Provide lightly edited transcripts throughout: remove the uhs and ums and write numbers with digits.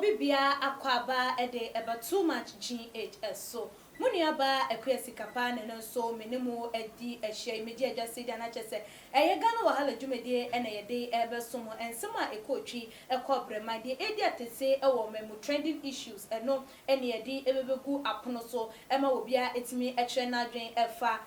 Obibia akwaba ede eba too much GHS so Muniaba Əxpose kapa na so menimu edi ehye meji eja sidi na chese eye gana wahala dwumede ena yede ebe somo ensema ekotwi ekobrema de edi atese ewo memu trending issues eno ene yede ebebegu apono so ema obia etimi ehwe na adwen efa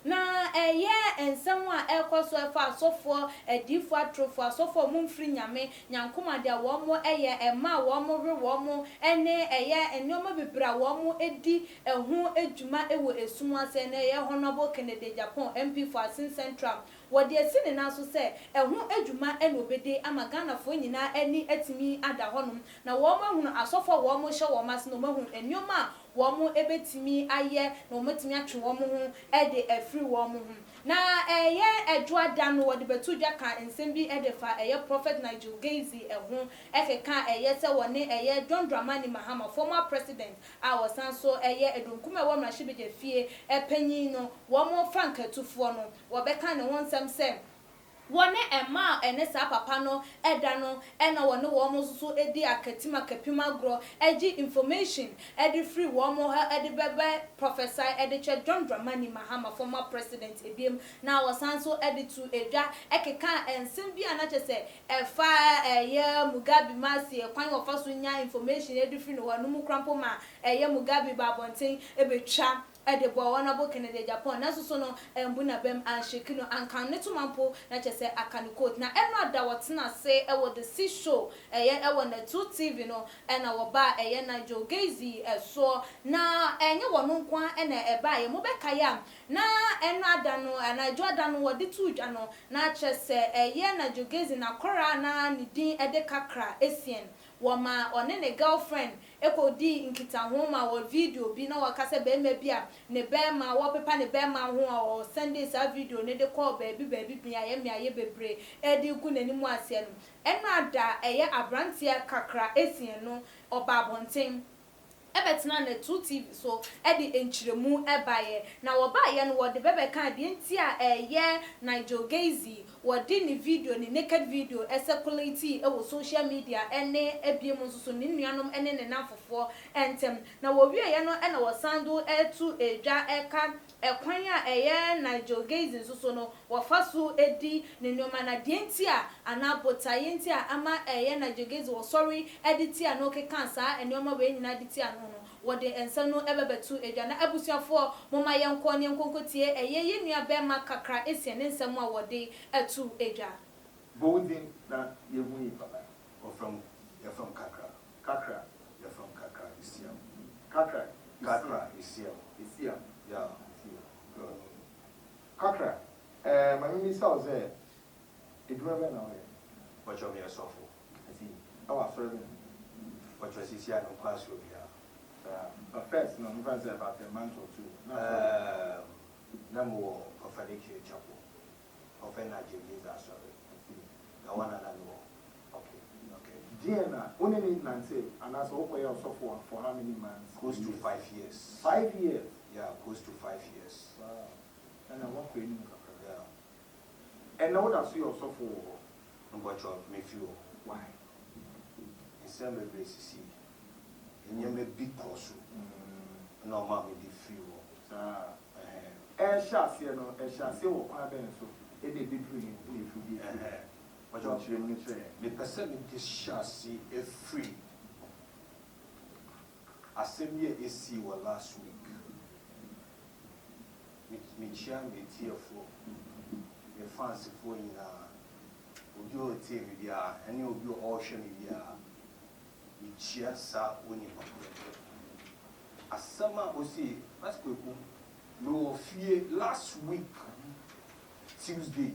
na eye ensemwa ekoso efa asofo edifo atrofo asofo mumfri nyame nyankoma de womo eye ema womo hwe womo ene eye enoma bebra womo edi ehu edwuma ewo esum ase na eye honorable Kennedy Japan MP for Asin Central wodi asine na so se ehu edwuma ene obede ama Ghana fo nyina eni etimi ada honum na womo hunu asofo womo hye womo ase no mahunu enoma womo ebetimi aye na ometimi atwe womo hu ede afri womo hu na eye edwada no wodi betudwa kan ensembi edefa eye Prophet Nigel Gaisie ehu ekeka eye se woni eye John Dramani Mahama former president a wasan so eye edunkume wo mrahye fie epanyin no womo frankatufo no wobeka ne wonsem se wone ema ene sa papa no eda no ena wone wo mo so edi akatima kapima gro eji information edi free wo mo ha edi bebe professor edi che John Dramani Mahama former president ebiem na wasan so edi to edwa ekeka ensem bia na chese efa eye Mugabe masi ekwan ofa so nya information edi free no wonu mu krampo ma eye Mugabe babonten ebetwa ede bo honorable Kennedy Japan na so no embuna bem an shekino an kan neto mampo na chese akani quote na eno ada wotena se ewo the C show eye ewo na 2 TV no ena wo ba eye Nigel Gaisie so na enye wono nkwa ena eba ye mo beka ya na eno ada no Nigel ada no wodi tudwa no na chese eye Nigel Gaisie na kora na ni din ede kakra esien woma one ne girlfriend ekodi nkita ho ma wo video bi na wakase be ma bia ne be ma wo pepa ne be ma ho o Sunday sa video ne de call baby bia ye me aye bebre edi gu nanimu ase no eno ada eye abrantia kakra esien no oba bonten ebetina na 2 TV so edi enchiremu ebaye na wobaye no wode bebe kan de ntia eye Nigel Gaisie wodi ni video ni naked video circulate ewo social media ene ebiem so ni nuanom ene ne namfofo entem na wo wie ye no ena wo sando etu edwa eka ekwan a eye Nigel Gaisie so no wo faso edi ne nuoma na de ntia anabotaye ntia ama eye Nigel Gaisie wo sorry editia no ke kansa enuoma we nyina editia no wode ensano ebebetu edwa na abusuafo moma yenko ne nkonkotie eye ye nua be ma kakra esie ne nsamo a wode etu edwa bolding na yehu papa or from kakra you're from kakra isia kakra isia yeah kakra my name is Sauze edwebe na we what you me asofo asi our friend what you see here no class will be first, no, about a month or two. No more Prophetic chapel. Prophetic Nigel sorry. The one and another. Okay. Diana, only need Nancy, and that's all way also for how many months? Close to 5 years. 5 years? Yeah, close to 5 years. Wow. And I work with you. Yeah. And now that's you also for what you have me feel. Why? In some ways, and you may be close. No, mammy, the few. Shall see, no, shall see what I been so. It may be doing if you be. What you say? The percentage shall see a free. Assembly is see what last week. Me share me tear for your fancy for in your TV, and you'll be all shiny. Chiasa woni asama osi last week no fear last week Tuesday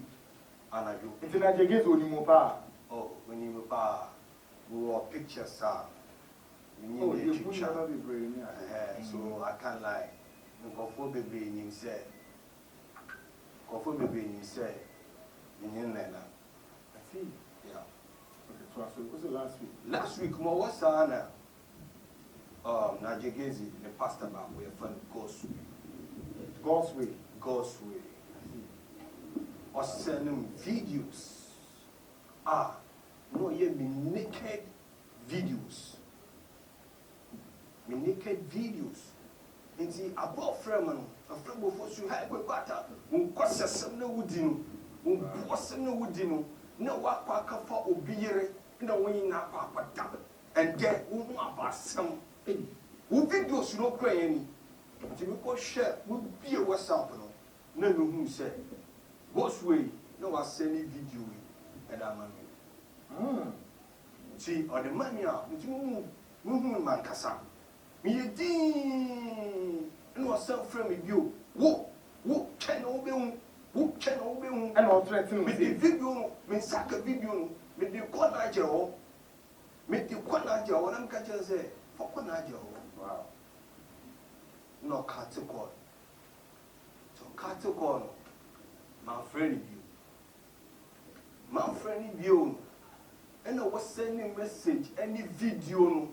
anajo Ntina Gaisie oni mo pa oni mo pa we pictures we need the picture so I can't lie nkofo bebe nim say nena I see. yeah. So was it last week? Last week, more was Sana. Nigel Gaisie, the pastor back, we are from God's way. Or sending videos. No, you mean naked videos. Me naked videos. And see, above Freeman, a friend before you have a butter, who costs us some no woodino, who was no woodino, no waka for obere, no winning up papa, and get about some who videos no cry any. To be called share would be a WhatsApp. No, who said, what's way? No, I send a video and I'm see, or the money out, man, Cassa. Me a ding, and was some friend with you. Who can obey? Who can obey? And all threatening With the video, me sack a video, with the Quanajo, with the Quanajo, what I'm catching say, for Quanajo. Wow. No catacol. So catacol, my friend you. My friend you. And I was sending message, any video,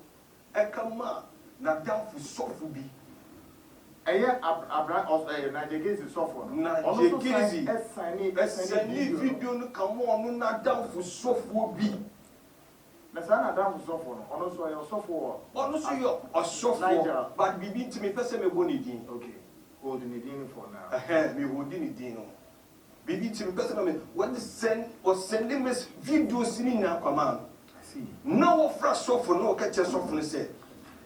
I come out. Na down for soft be. Abraham also Nigel Gaisie soft. Nigel Gaisie. Send video no come on na down for soft be. Na sana down for soft one. Also your soft one. Also your a soft one. But bibi to me person me boni din. Okay. Holding it in for now. Me holding it in. Bibi to me person me what the send or sending me videos in na command. I see. No fresh soft no catch soft no say.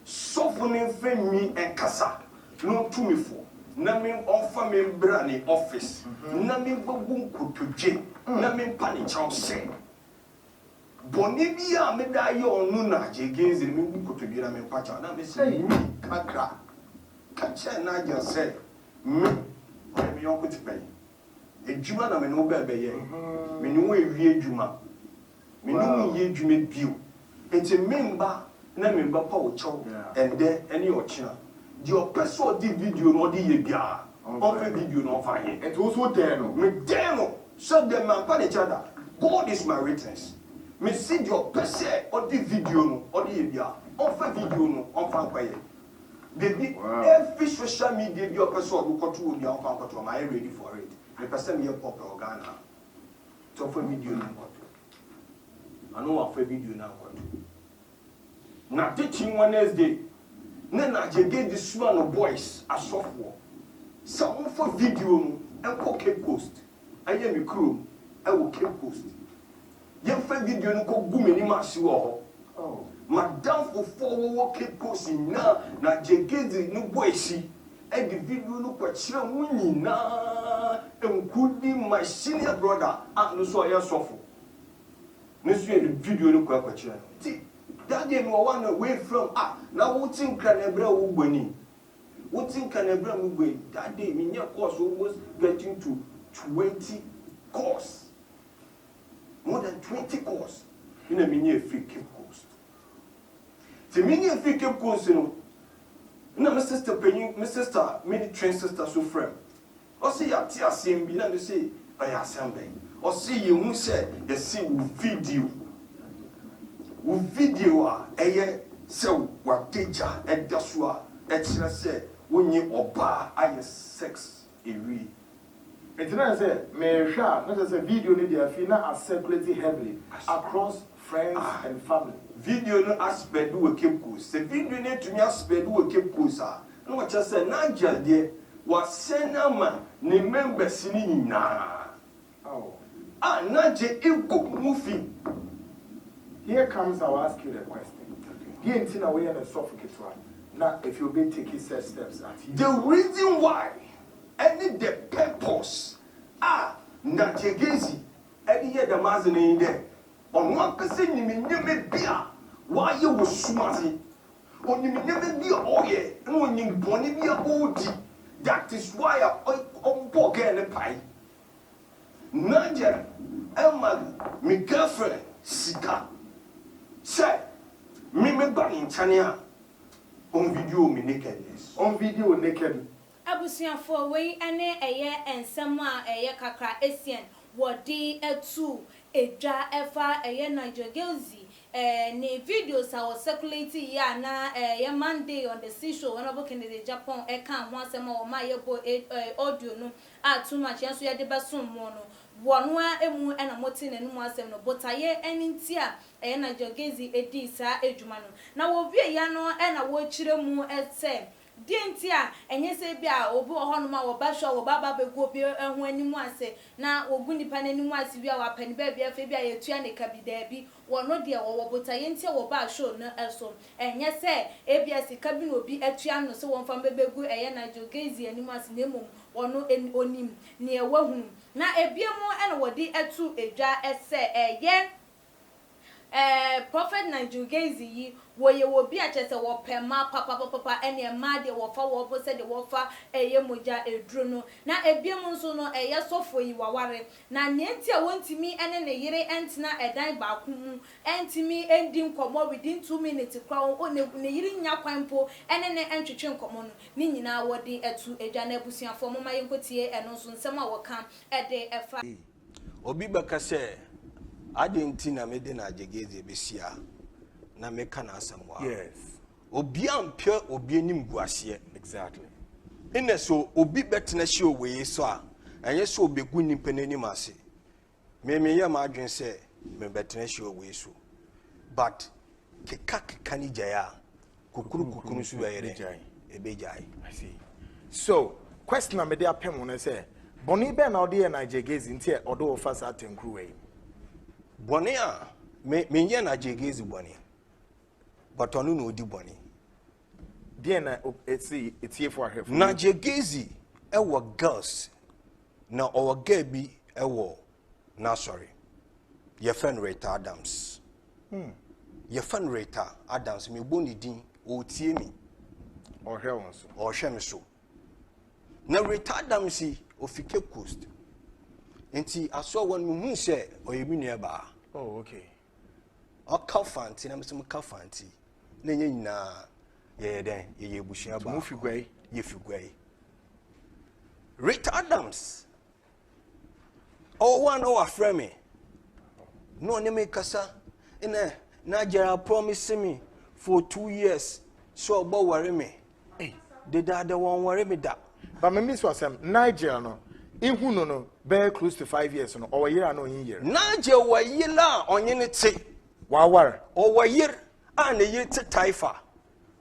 Softening for me and Casa, no to me for. Naming on family brand office, naming baboon could to naming panic say. Bonibia me die on Nuna, Jagins, and me could to be a man patch. Now, me say, me, Kakra. Catch a Nigel say, me, I'm your good pay. A Juma, I'm no baby, me know a real Juma. Me know ye Juma view. It's a member. Na me mbapa wo chow ende ene o china di o person di video no di ye bia on fe video no fa ye and also there no me there no so them man pa each other. God is my witness. Me see di o person o di video no o di ye bia on fe video no on fa kwa ye baby every social media di o person o ko to obi on fa ko to am I ready for it. Me person me pop organa to fe video no ko to I know wa fe video na ko to na teaching Wednesday na Nigel Gaisie small no boys a software some for video no enko Cape Coast aye me chrome I will Cape Coast yem fa video no ko gu meni ma si wo ho madam for wo Cape Coast na Nigel Gaisie no boys e di video no ko kire munyi na enkudi my senior brother no so ya sofo ne so e video no ko kire that day no one away from now what think can ebra ugbani what think can ebra ugbani that day me near course almost getting to 20 course more than 20 course in a mini Fæke course the mini Fæke course no na my sister penny my sister many train sister so friend or see ya tia sim bi na me say I assembly or see you who said you see video wo video a eye se wa teacher e daso a e kire se wonyi oba aye sex ewi it's not say me sha not say video ni dey feel na circulating heavily across friends and family video no aspect wo Cape Coast se video ni to me aspect wo Cape Coast no wa che say Nigel de wa senama ni members ni nyina Nigel ego movie. Here comes, I'll ask you the question. Here in away and a suffocate one. Now, if you'll be taking such steps at the reason why, any the purpose, Nigel Gaisie, any year the mazin in there, on one person, you may never be why you were smarty, or you may never be and when you born be a OD. That is why I'm poking the pie. Nigel, Emma, my girlfriend, Sika. Say, me back in China on video me nakedness. On video naked. Abusian for way ane eye and someone eye kakra esien wodi etu eja efa eye Nigel Gaisie ne videos are circulating ya na Monday on the seashore when about in the Japan e kan one sema o ma ye bo audio no too much yanso ye de basum mo no wonwa emu ena moti na nemu asem no botaye enintia Nigel Gaisie edi saa edwuma no na wo wie ya no ena wo kire mu ese dientia enye se bia obi ohonoma wo ba sho wo baba begu obi ehu animu ase na ogu nipa na animu ase bia wa pani ba bia fe bia yetua ne kabida bi wono de wo botaye ntia wo ba sho no eso enye se ebia sika bi no obi atua no se won fam bebegu Nigel Gaisie animu ase na emom wono onim ne ewahunu na ebiemu ena wodi etu edwa ese Prophet Nigel Gaisie yi woye wo bi achese wo pema papa ene ma de wo fa wo bo se de wo fa moja eduro no na ebiemu nso no sofo yi waware na nenti a wontimi ene ne yire entina edan ba ku mu entimi endi nkomo within 2 minutes kwa o ne yire nya kwanpo ene ne entwetwe nkomo no ni nyina wodi etu edwa na abusuafo moma yenkotie eno nso nsem a woka ede efa obi baka se adenti na mede na Gaisie besia na meka na asamwa. Yes. Obi ampia obi enim guase. Exactly. Ine so obi betena hye owe so a enye so obegu nimpa nanim ase. Me ya ma adwen se me betena hye owe so. But keka ni jaya kukuru so yere ebejai. I see. So, question na mede apem won say boni be na ode Nigel Gaisie ntie odo ofasa atenkru we. Boni a me nye Nigel Gaisie boni. But onu no odi boni. Bien na it's here for her. Nigel Gaisie ewo girls na owo girl bi ewo na sorry. Ye friend Rita Adams. Ye friend Rita Adams me boni din o tie mi. Or here once. Or hwe me so. Na Rita Adams si ofike coast. Enti aso won mu hu se oyemi nua ba. Oh, okay. O kafanti na mesem kafanti. Na nye nyina ye den ye ebushia ba. Mu figwai, ye figwai. Rita Adams. Oh one o afre me. No ne me kasa ina na jara promise me for 2 years so obo worry me. Hey, the one worry me da. but me miss was Nigel no. Ihu no be close to 5 years no or year no year. Nigel wa yila onye ne te. Wawar. O wa yir a ne yir te taifa.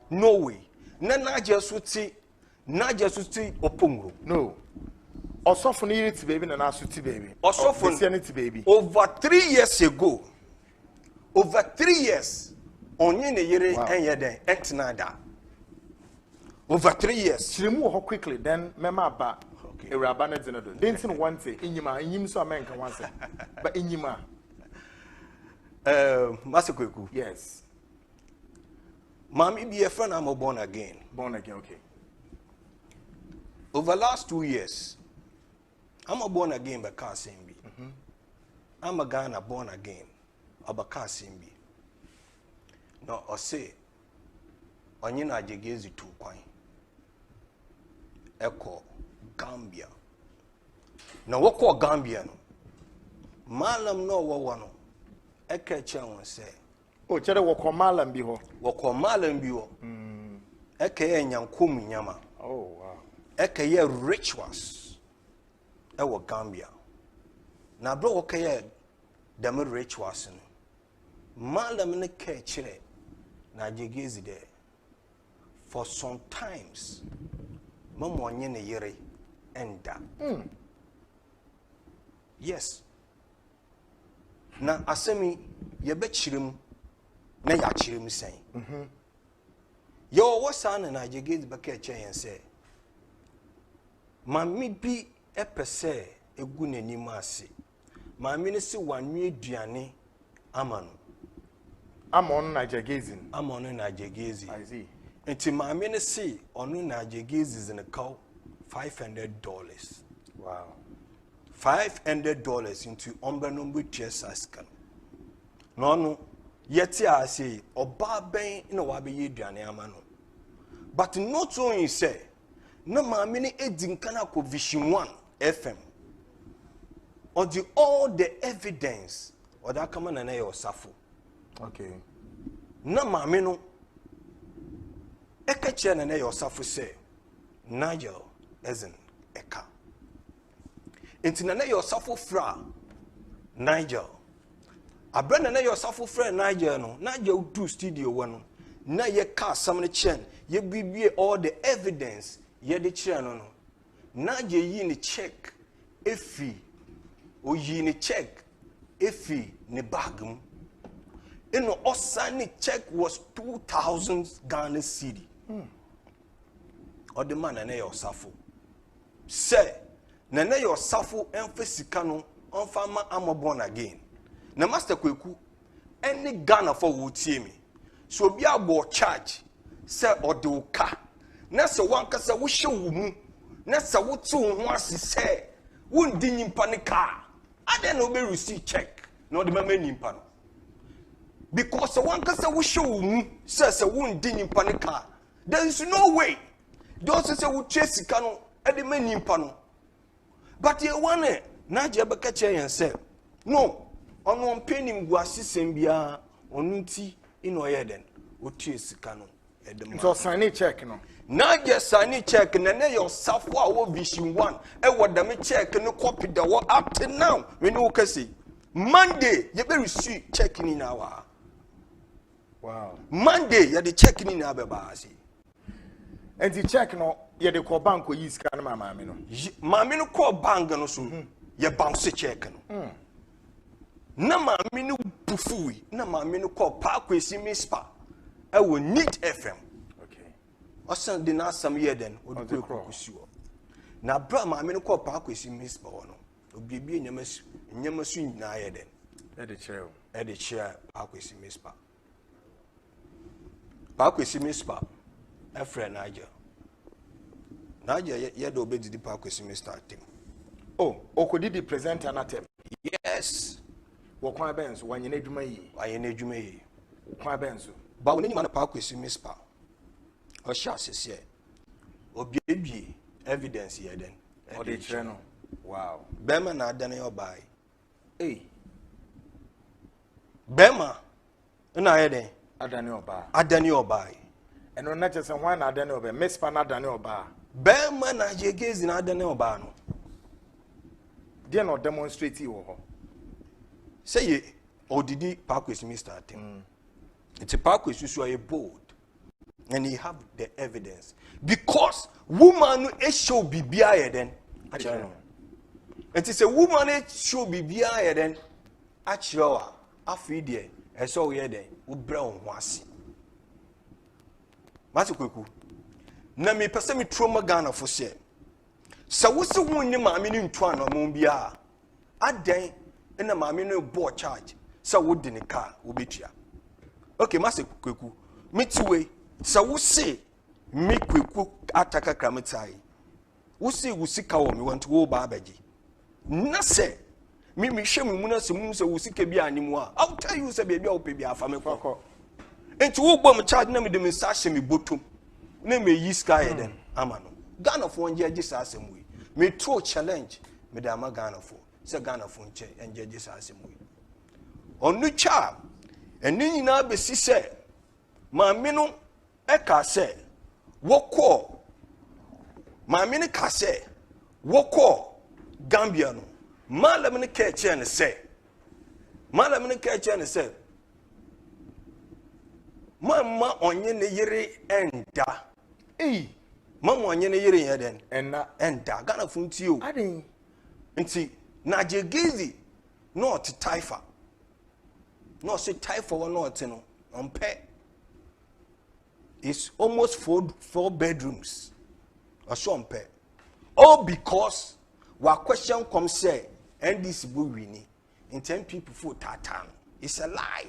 No way. Na Nigel suti opongro. No. Osofo no yiri ti baby na na suti baby. Osofo ti baby. Over 3 years ago. Over 3 years. Onye ne yire enye den entina da. Over 3 years. Chirimu ho quickly then mema ba. Okay. Eraba na dina do. Dentin wante inyim so amenka wanse. But inyima. Masekweku. Yes. Mami be a friend I'm born again. Born again, okay. Over last 2 years, I'm a born again by car Simbi. I'm a Ghana born again by car Simbi. No, I say, onye Nigel Gaisie 2 kwan. Eko Gambia. Na wako Gambia no. Malam no wawano. Eke chan say. Oh, chere wako malam bi ho. Wako malam bi ho. Eke ye nyankum nyama. Oh wow. Eke ye rituals. Ewo Gambia. Na bro wake ye dem rituals no. Malam ne ke chere Nigel Gaisie there. For some times, mama onye ne yere enda. Yes. Na asemi ye be chirim na ya chirim sen. Yo wasa na Nigel Gaisie be ke che yen se. Mami bi epese egu nanim ase. Mami ne se wanwe aduane amano. Amon Nigel Gaisie. Amon Nigel Gaisie. I see. Enti mami ne se onu Nigel Gaisie in a cow $500. Wow. $500 into umbenumbu chesaskan. No yeti a say oba ben na wa be yeduane amano. But not only say na mami ne edinkana ko Vision 1 FM. Or the all the evidence or that come na your safo. Okay. Na mami no eka na your safo say Nigel isn't eka. enti na your suffer fra Nigel abrana na your suffer fra Nigel no Nigel do studio one na ye ka sam ne chen ye bibie all the evidence ye de kire no Nigel yi ni check efi o yi ni check efi ne bagum eno osani check was 2,000 Ghana cedi or the man na your suffer say na your suffer emphasika no on fama am born again na master kweku any Ghana for wo tie me so obi abo charge say odoka na se wankasa wo hye wo mu na se wo tu ho ase say wo ndi nyimpa ne car ade na obe receive check na the mama nyimpa no because wankasa wo hye wo mu say wo ndi nyimpa ne car there is no way don't say wo chase sika no ade ma nyimpa no but you want it na je be ka che yen say no ono penim gu asisem bia onu nti ino ye den o tie sika no edem so sign check no na je sign check na your safo a wo vision 1 e wodam check no copy da wo up to now when you can see Monday you be receive check ni na wa wow Monday you the check ni na be ba asi and the check no ye de ko bank o yi sika no maame no maame no ko bank no so ye bounce check no na maame no bufuwi na maame no ko pa kwesi mispa e wo neat FM okay osan de na sam ye den o de ko kusuo na bra maame no ko pa kwesi mispa no obiebie nyamasu nyina ye den e de chere pa kwesi mispa pa kwesi mispa e friend Nigel ye do obedi pa kwesi mispa team oh okodi di presenter na tem yes wo kwa benzo wanyene adwuma yi kwa benzo ba woni nyima na pa kwesi mispa o sha sese obiebie evidence ye den o de chere no wow bema na adane yo bai bema na ye den adane obai eno na chese hwan na adane obai mispa na adane obai bema na Nigel Gaisie na adane obai no dia no demonstrate wo ho say ye odidi parkwes Mr. Tim it's a parkwes so you bold and he have the evidence because woman no show bibia ye den actually it is a woman no show bibia ye den actually afi de e so ye den wo bra wo ho ase mase kweku na me pese me trauma Ghana fo se wo se wo ni maame ni ntu anomon bia adan na maame no board charge so wo de ne car wo betua okay mase kweku mitiwe so wo se me kweku ataka kramitai wo se wo sika wo me want wo ba abaji na se me hwe me mu na se mu se wo sika bi animu a I'll tell you say baby a wo pe bi afa me kokko enti wo bom charge na me de me sa hye me botom na me yi sky eden amano Ghana fo nje agi sa asem we me throw challenge me da ma Ghana fo se Ghana fo nche nje agi sa asem we onu cha eni nyina be si se maame no e ka se wokọ maame ne ka se wokọ Gambia no malam ne ka che ne se mama onye ne yere enda mama onye ne yere yeden enda Ghana fo nti o adin nti Nigel Gaisie not Taifa no say Taifa or not no on pay it's almost four bedrooms or so on pay all because what question comes say and this boy winning in 10 people for tatan it's a lie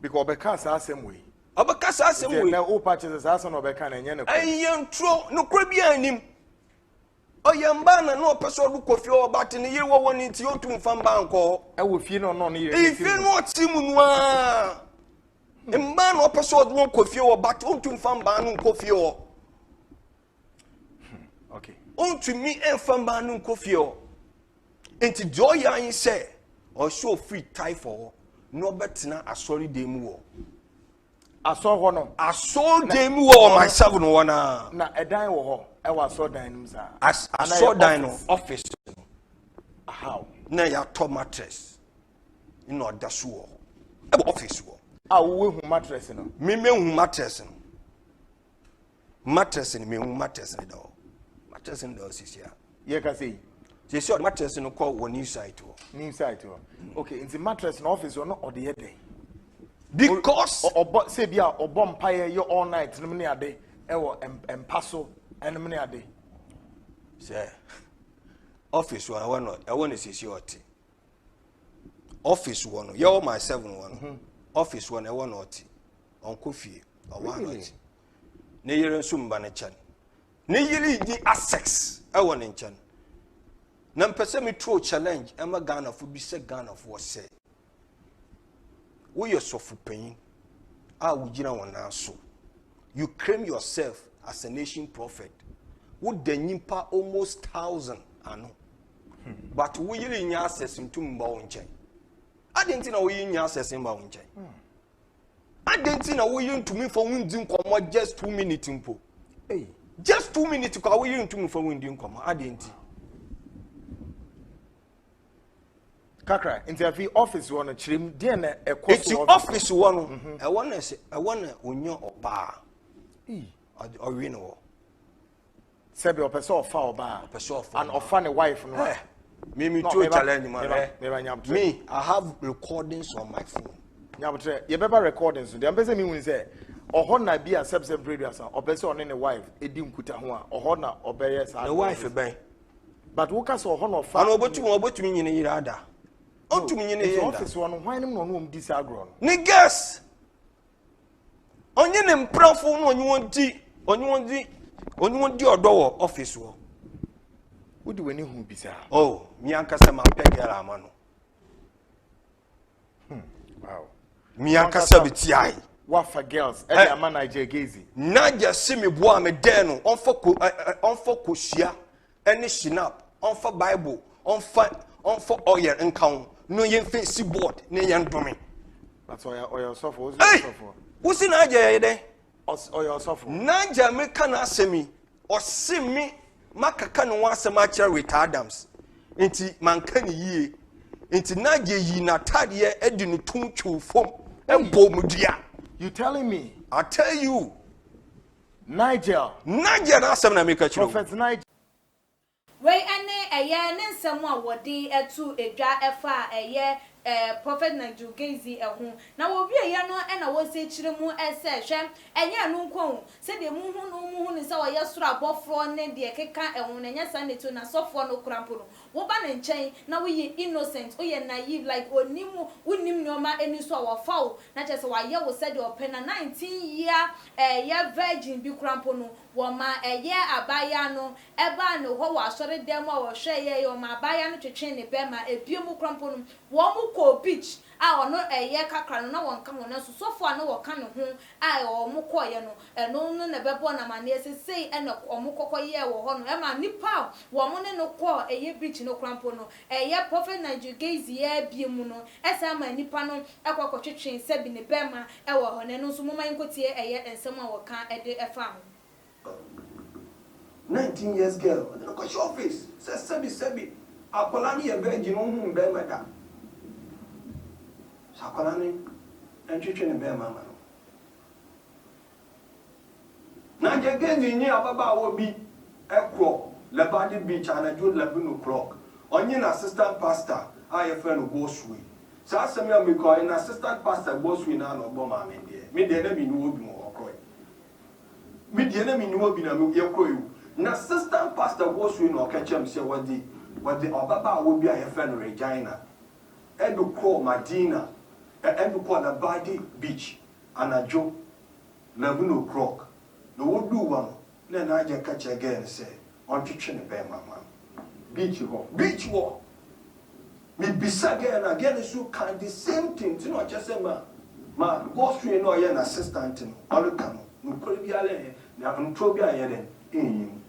because because asem we obekasa asem we na o purchases asa no obeka na enye ne ayentro no kra bi anim oyamba na no person do kofi o bate ne yire wo woni nti o tum fan banko e wo fie no no yire e fie no timu no a mba no person do kofi o bate o tum fan ban no kofi o okay on to me en fan ban no kofi o enti do yan say o show free tie for no betina asori dem wo aso ho no aso dem wo myself no wana na edan wo ho e wa so dan nim sa aso dan no office How? Na ya to mattress. In order so. E office wo. Ah, we hu mattress no. Me hu mattress no. Mattress ni me hu mattress ni do. Mattress ni do sisi ya. Ye ka say. Sisi o mattress no call one new site wo. New site wo. Okay, in the mattress no office no or the day. Because Obo say bia obo mpaye ye all night no me ade e wo empaso eno me ade. Say office one I want to see oti. Office one you my 7 one. Office one I want oti. On coffee or one oti. Ne yere sumba ne chan. Ne yere di access I want in chan. Na mpese me throw challenge e ma Ghana fo bi se Ghana fo say. We are so for pain. You claim yourself as a nation prophet. Would the nimpa almost 1,000 ano. But we in access into Mbaunche. I didn't know we in access in Mbaunche. I didn't know we in to me for winding come just 2 minutes impo. Hey, just 2 minutes to call we in to me for winding come. I didn't. Kakra, interview office one chrim dey na it's the office one. I want onyo oba. Or we know. Sebi opese ofa oba. And ofa ne wife no. Me to challenge man. Me, I have recordings on my phone. Nyamtre, ye beba recordings. Dey ambese me wun say oho na bi accept radio asa. Opese one ne wife edi nkuta ho a. Oho na obeye sa. The wife ben. But wo ka so oho na ofa. And obotumi nyine yirada. The office one, why no this agro? Niggas! Onye ne mprafo no onye want your door office wo. Who do any who be sir? Oh, mi ankasa ma pegera amano. Wow. Mi ankasa betiai. What for girls? Every man Nigel Gaisie. Naja simi boa me den no on for kosia any shinap on for Bible on for oil and count. No yen face board ne yan domi. That's why your software. Who's in Naja de? Or your software. Naja me kana semi or simi makaka no wasema cha with Adams. Inti mankani ye. Inti Naja yi na tadie edi no tunchu fom ebo mudua. You telling me? I tell you. Nigel na asem na make chiro. Prophet Nigel. Wey ene eye ne nsem a wodi etu edwa efa eye Prophet Nigel Gaisie ehun na wo bi eye no na wo se chire mu ese hwe enye anu nko se de mu hu ni se wo ye soro abofro ne de keka ehun na nya saneto na sofo no kurampo no wo ba na nchen na wo ye innocent wo ye naive like onimu unim nyoma eni so wo fawo na chese wa ye wo se de opena 19 year ye virgin bi kurampo no wo ma eye abaya no eba no ho wa sore dem a wo hwe ye yo ma abaya no twetwe ne be ma ebiemu kurampo no wo mu ko beach a ono eye kakra no na won ka ho na so sofo a no wo ka ne ho a o mu ko ye no eno no na bebo na ma na esesei e na o mu kokoye wo ho no e ma nipa wo mu ne no ko eye beach no krampo no eye Prophet Nigel Gaisie e biemu no esa ma nipa no ekokotwetwe se bi ne bema e wo ho ne no so mu man kotie eye ensem a wo ka e de efa ho 19 years girl I don't go to office sebi akola ni e beji no hu be meda sakola ni entwetwe ne be mama no Nigel Gaisie ni ababa wo bi ekro lebadi beach anajo 11 o'clock onye na assistant pastor aye friend go sui sa asem ya me ko na assistant pastor go sui na no bo ma me de na mi ni obi mo okro me de na mi ni obi na me ye kro yu na assistant pastor go sui no ka chem se wadi obaba wo bi aye friend Regina edu ko Madina edu ko na body beach anajo 11 o'clock no wo do one na aje ka che again say on twetwe ne be mama beach wo me bisa again so can the same thing to no just say ma go straight no ye na assistant no all can no kore bi ale na ntro bi aye den enyim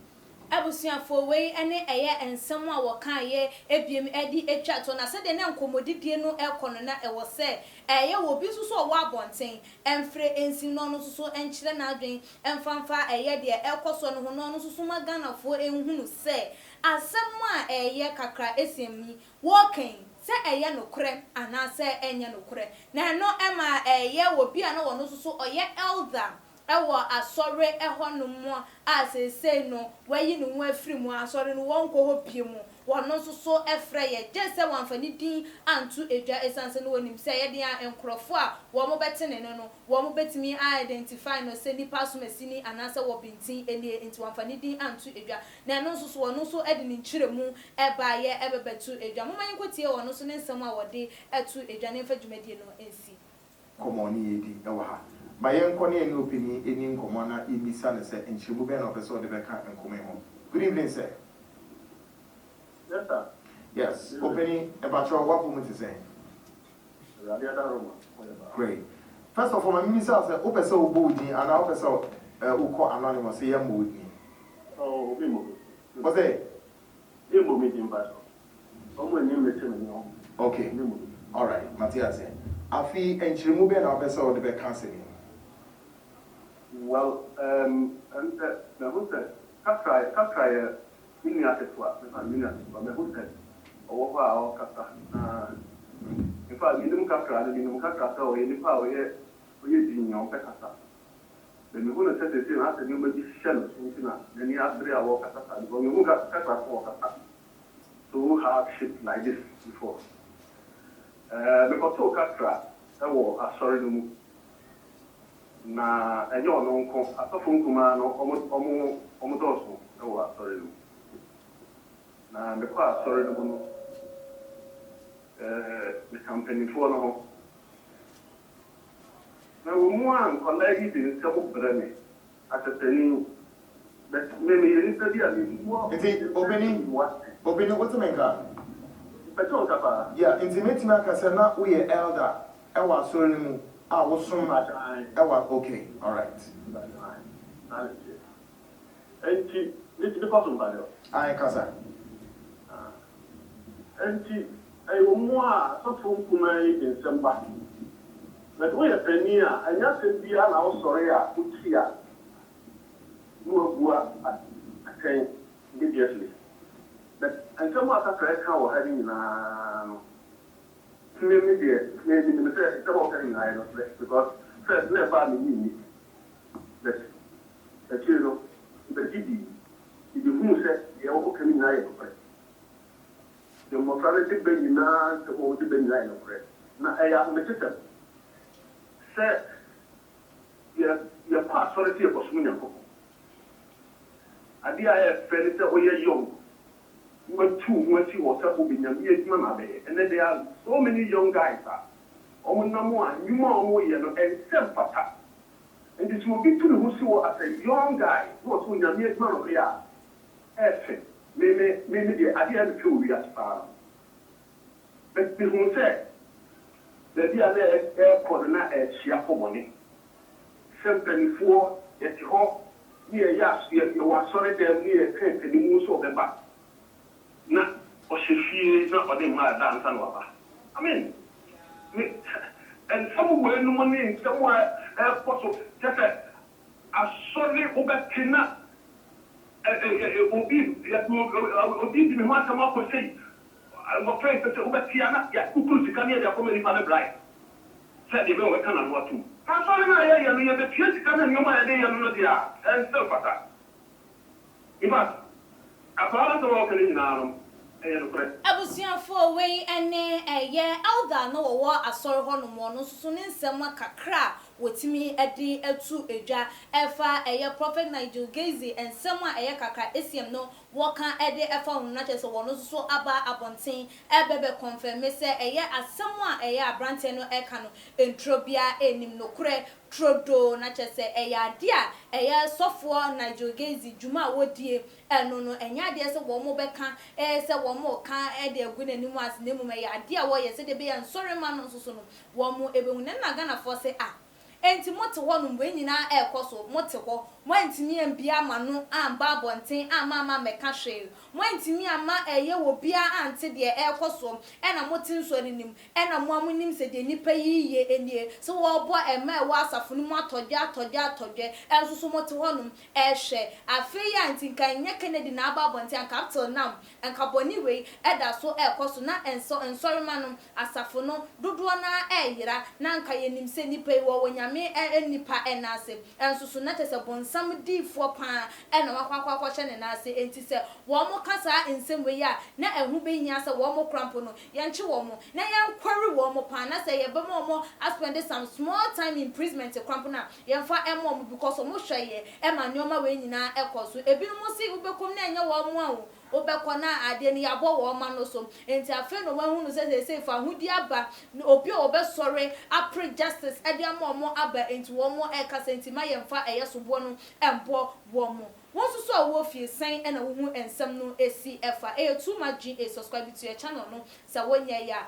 abusuafo wei ene eye ensem a woka ye ebiem edi etwa to na se de na nkomodidie no ekono na ewo se eye wo bi so wo abonten emfre ensi no no so enkyere na adwen emfanfa eye de ekoso no ho no so magana fo enhunu se asɛm a ɛyɛ kakra esemi walking se ɛyɛ no krem anase ɛnyɛ no krem na no ɛma ɛyɛ obi a na wɔno so ɔyɛ elder ɛwɔ asɔre ɛhɔ no mo a sesei no wayi no ho afiri mu asɔre no wɔnkɔ hɔ pie mu wɔno so ɛfrɛ yɛ gye sɛ wɔmfani din anto edwa esanse no wɔnim sɛ yɛde a nkrɔfo a wɔn bɛte ne no wɔn bɛtumi identify no sɛ nipa so masini anase wɔ bintin enie nti wɔmfani din anto edwa na no so wɔno so ɛde ne nkyire mu ɛba yɛ ɛbɛbɛto edwa mo man kotie wɔno so ne nsɛm a wɔde ɛto edwa ne mfa dwumadie no ensi komoni yedi ɛwɔ ha ma yɛnkɔ ne ɛne opini ɛni nkɔmmɔ na ɛmisa ne sɛ nhyɛmu bɛn na ɔpɛ sɛ ɔde bɛka nkɔmmɔ ho. Good evening, sir. Yes, sir. Yes, opini ɛbatwerɛ wapo mu te sɛ. Great. First of all, my minister sɛ wopɛ sɛ wobɔ wo din anaa wopɛ sɛ wokɔ anonymous sɛ yɛmmɔ wo din. Obi mo. Wɔ sɛ? Yɛmmɔ me din pa so. Ɔmo anim mɛkyɛ me ho. Okay. All right, Matthias. Afi nkyerɛmu bɛn na wopɛ sɛ ɔde bɛka asɛm yi. Well, and the who said, Kakra, in the Atetua, the Famina, but the who said, over our Kata. In fact, you don't Kakra, you don't Kakra, or any power yet, or you didn't know Pekata. Then you're going to set the same as the new magician, then you have 3 hours Kata, because you got Kakra for Kata. So hard shit like this before. Because so Kakra, that was a sorry no na enye ono nko asofo nkuma no omo doso e wo asori no na me kwa asori no no the company for no ho na wo mu an colleague bi nse mo breme atetani but me yiri tadi ali wo Nti obeni what to make up? peto kapa Yeah, nti metima aka sɛ na wo yɛ elder ɛwɔ asɔre no mu a wo som ɛwɔ okay, all right. Enti the person by Ai kasa. Enti wo mu a asofo nkuma yi de nsɛmba but we are pani a anya sɛ bia na wo sɔre a uti a no abua atɛn immediately but nsɛm a kakra ka wɔ ha ni nyinaa no maybe say it's about telling I don't because first never me that you know the GD if you who say you are coming now the mortality being now the old being line of bread. Now I am the system. Say your part sorry to was winning. I did I have friends that were young. When she was up in and then there are so many young guys. And self-attack. And this will be to who saw as a young guy who was in the near man of the art. Maybe the idea of we are far. But the who said that the other airport not a share for money. 724 at home near Yas, you were sorry there near the moose of the back. Na osefie na ode ma dance na waba I mean and somewhere no money somewhere airport just a sorry obetina obi bi me ma sama ko sei mo pray say obetia na ya kukuru sika ne ya ko me fa blind say de be we kana no atu ka sorry na ya no ya be pie sika na nyoma ya de ya no dia and still fata iba apara to wo kene nyinaa abusiafo we ene eye elder no wo asori ho no mo no so ne nsem kakra wotimi edi etu edwa efa eye prophet Nigel Gaisie ensem a eye kakra esiem no wo kan edi efa ho na che so wo no so aba abonten ebebe confirm se eye asem a eye abrante no eka no entrobia enim no kure trodo na che se eye ade a eye sofo Nigel Gaisie juma wodie eno no enya ade se wo mo beka se wo mo kan ede agunani mu as nemu eye ade a wo ye se de be yan sorry man no so no wo mo ebehu na Ghana for se enti mote ho no mwe nyina ekoso mote ho moantimi ambia ma no amba bonten ama meka hwe moantimi ama eye wo bia ante de ekoso ena motin so nim ena mo amunim se de nipa yiye enie so wo bo ema wo asafo no mu atodwe enso so mote honum ehwe afi ya anti kan nye Kennedy na aba bonten capital nam enka boni we eda so ekoso na ensori manum asafo no dodo na eyira na nka yenim se nipa wo wonyame nipa enase enso so na tese bonsam difo pa ena wakwa hye ne nase enti se wo mo kasa ensem we ya na ehu be nya se wo mo krampo no yenche wo mo na yankwari wo mo pa na se ye be mo spend some small time imprisonment krampo na yemfa emo mo because mo hweye e ma nyoma we nyina ekoso ebi mo si ubekom na enya wo mo awo obekona ade ni yabo wo ma no so enti afa no wahu no se fa hudi aba obi obesore apre justice ade amomo aba enti wo mo e kasa enti ma yemfa eyesobo no embo wo mo won so so wo fie sen na wo hu ensem no esi efa too much ga subscribe to your channel no sa wonya ya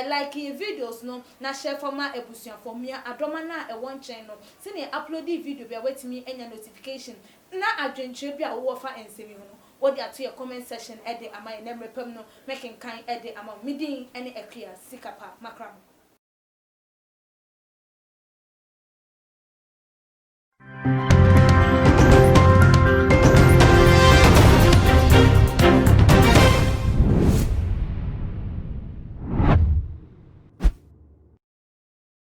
like videos no na share for my ebusuan for me adoma na won chen no se ne upload video bia wetimi enya notification na adwentre bia wo fa ensem no what they are to your comment section ede ama ye nem repem no making kind ede ama midin any clear sikapa makram